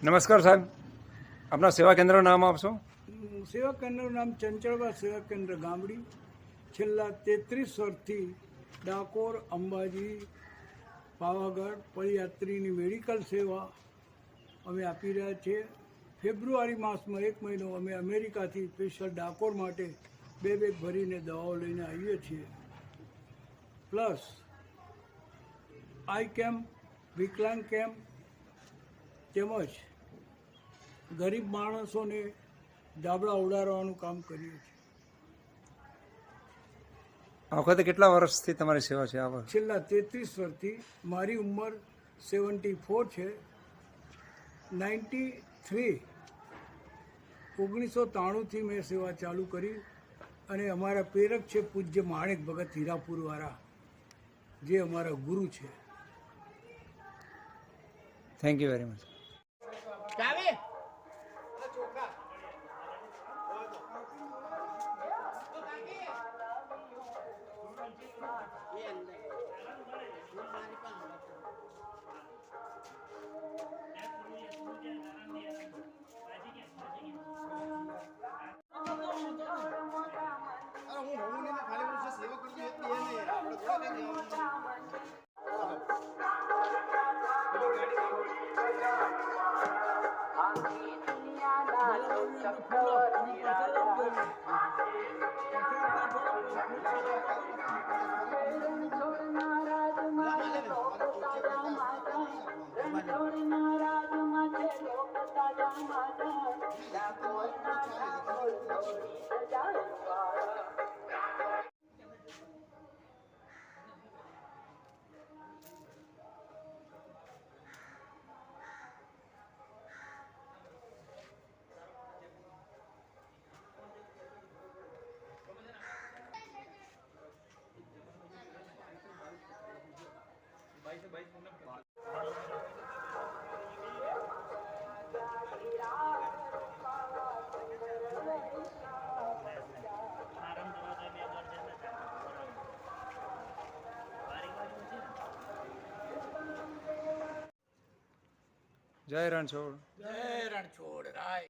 નમસ્કાર સાહેબ, આપના સેવા કેન્દ્રનું નામ આપશો? સેવા કેન્દ્રનું નામ ચંચળવા સેવા કેન્દ્ર ગામડી. છેલ્લા 33 વર્ષથી ડાકોર, અંબાજી, પાવાગઢ પદયાત્રીની મેડિકલ સેવા અમે આપી રહ્યા છીએ. ફેબ્રુઆરી માસમાં 1 મહિનો અમે અમેરિકાથી સ્પેશિયલ ડાકોર માટે 2 બેગ ભરીને દવાઓ લઈને આવીએ છીએ. પ્લસ આઈ કેમ્પ, વિકલાંગ કેમ્પ તેમજ ગરીબ માણસોને ધાબળા ઉડાડવાનું કામ કરીએ છીએ. આ વખતે કેટલા વર્ષથી તમારી સેવા છે? આ વખતે છેલ્લા 33 વર્ષથી. મારી ઉંમર 74 છે. 1993થી મેં સેવા ચાલુ કરી અને અમારા પ્રેરક છે પૂજ્ય માણેક ભગત હીરાપુરવાળા, જે અમારા ગુરુ છે. Thank you very much. જય રણછોડ. જય રણછોડ રાય.